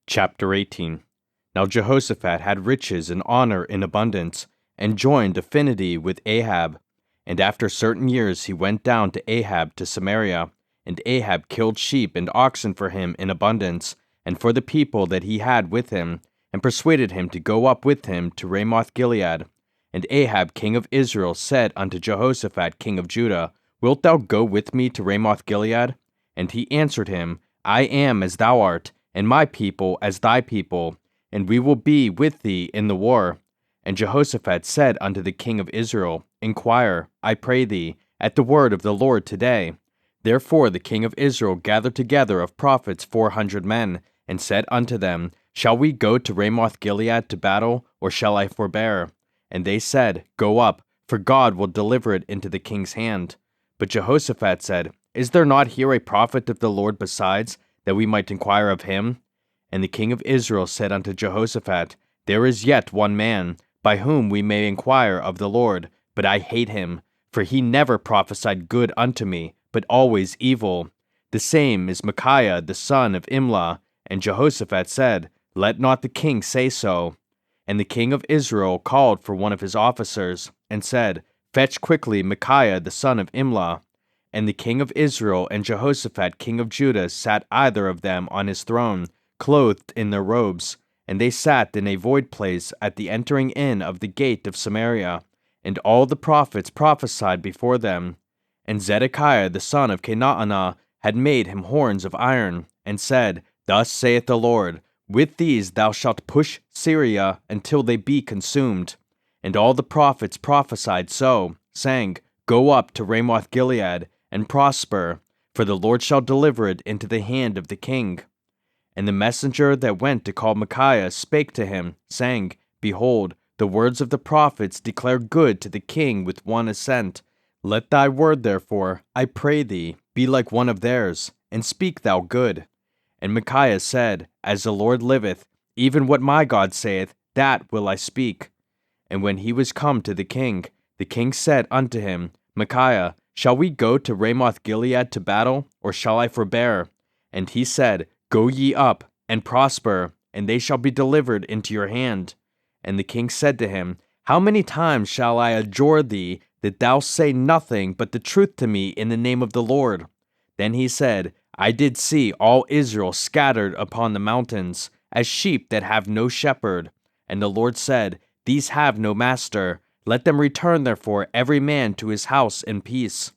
Chapter 18. Now Jehoshaphat had riches and honor in abundance, and joined affinity with Ahab. And after certain years he went down to Ahab to Samaria, and Ahab killed sheep and oxen for him in abundance, and for the people that he had with him, and persuaded him to go up with him to Ramoth Gilead. And Ahab king of Israel said unto Jehoshaphat king of Judah, Wilt thou go with me to Ramoth Gilead? And he answered him, I am as thou art, and my people as thy people, and we will be with thee in the war. And Jehoshaphat said unto the king of Israel, Inquire, I pray thee, at the word of the Lord today. Therefore the king of Israel gathered together of prophets 400 men, and said unto them, Shall we go to Ramoth Gilead to battle, or shall I forbear? And they said, Go up, for God will deliver it into the king's hand. But Jehoshaphat said, Is there not here a prophet of the Lord besides, that we might inquire of him? And the king of Israel said unto Jehoshaphat, There is yet one man, by whom we may inquire of the Lord, but I hate him, for he never prophesied good unto me, but always evil. The same is Micaiah the son of Imlah. And Jehoshaphat said, Let not the king say so. And the king of Israel called for one of his officers, and said, Fetch quickly Micaiah the son of Imlah. And the king of Israel and Jehoshaphat king of Judah sat either of them on his throne, clothed in their robes, and they sat in a void place at the entering in of the gate of Samaria. And all the prophets prophesied before them. And Zedekiah the son of Kenaanah had made him horns of iron, and said, Thus saith the Lord, With these thou shalt push Syria until they be consumed. And all the prophets prophesied so, saying, Go up to Ramoth Gilead, and prosper, for the Lord shall deliver it into the hand of the king. And the messenger that went to call Micaiah spake to him, saying, Behold, the words of the prophets declare good to the king with one assent. Let thy word therefore, I pray thee, be like one of theirs, and speak thou good. And Micaiah said, As the Lord liveth, even what my God saith, that will I speak. And when he was come to the king said unto him, Micaiah, shall we go to Ramoth Gilead to battle, or shall I forbear? And he said, Go ye up, and prosper, and they shall be delivered into your hand. And the king said to him, How many times shall I adjure thee that thou say nothing but the truth to me in the name of the Lord? Then he said, I did see all Israel scattered upon the mountains, as sheep that have no shepherd. And the Lord said, These have no master. Let them return therefore every man to his house in peace.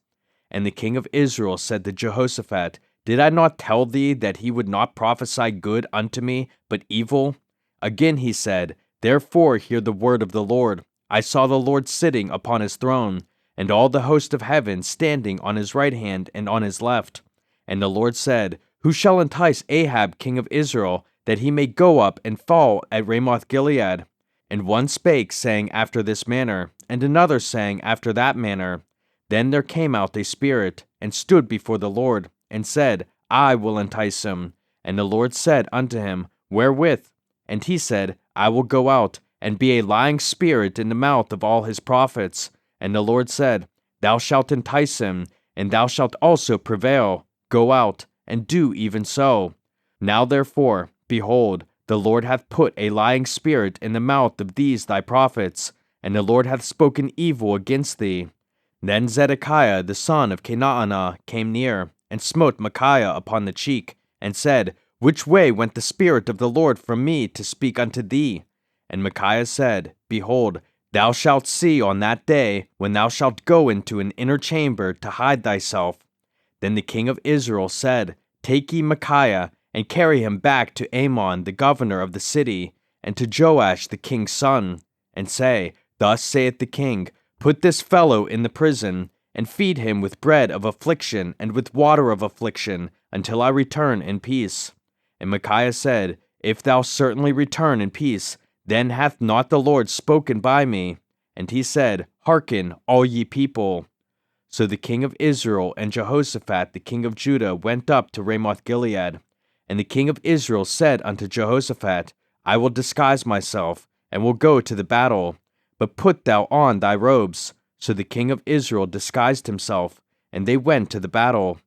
And the king of Israel said to Jehoshaphat, Did I not tell thee that he would not prophesy good unto me, but evil? Again he said, Therefore hear the word of the Lord. I saw the Lord sitting upon his throne, and all the host of heaven standing on his right hand and on his left. And the Lord said, Who shall entice Ahab king of Israel, that he may go up and fall at Ramoth Gilead? And one spake, saying after this manner, and another saying after that manner. Then there came out a spirit, and stood before the Lord, and said, I will entice him. And the Lord said unto him, Wherewith? And he said, I will go out, and be a lying spirit in the mouth of all his prophets. And the Lord said, Thou shalt entice him, and thou shalt also prevail. Go out, and do even so. Now therefore, behold, the Lord hath put a lying spirit in the mouth of these thy prophets, and the Lord hath spoken evil against thee. Then Zedekiah the son of Kenaanah came near, and smote Micaiah upon the cheek, and said, Which way went the Spirit of the Lord from me to speak unto thee? And Micaiah said, Behold, thou shalt see on that day, when thou shalt go into an inner chamber to hide thyself. Then the king of Israel said, Take ye Micaiah, and carry him back to Amon the governor of the city, and to Joash the king's son, and say, Thus saith the king, Put this fellow in the prison, and feed him with bread of affliction and with water of affliction, until I return in peace. And Micaiah said, If thou certainly return in peace, then hath not the Lord spoken by me? And he said, Hearken, all ye people. So the king of Israel and Jehoshaphat the king of Judah went up to Ramoth Gilead. And the king of Israel said unto Jehoshaphat, I will disguise myself, and will go to the battle. But put thou on thy robes. So the king of Israel disguised himself, and they went to the battle.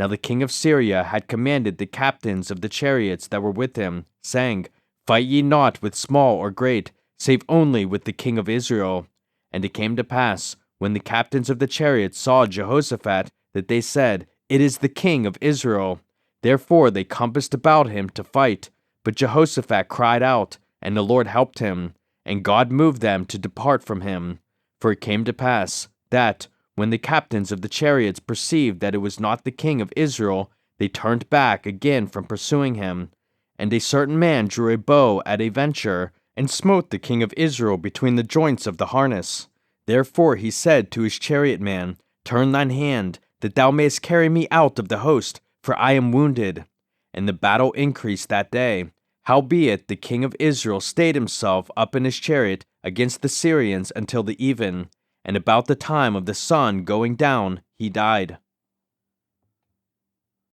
Now the king of Syria had commanded the captains of the chariots that were with him, saying, Fight ye not with small or great, save only with the king of Israel. And it came to pass, when the captains of the chariots saw Jehoshaphat, that they said, It is the king of Israel. Therefore they compassed about him to fight. But Jehoshaphat cried out, and the Lord helped him, and God moved them to depart from him. For it came to pass, that, when the captains of the chariots perceived that it was not the king of Israel, they turned back again from pursuing him. And a certain man drew a bow at a venture, and smote the king of Israel between the joints of the harness. Therefore he said to his chariot man, Turn thine hand, that thou mayest carry me out of the host, for I am wounded. And the battle increased that day. Howbeit the king of Israel stayed himself up in his chariot against the Syrians until the even, and about the time of the sun going down he died.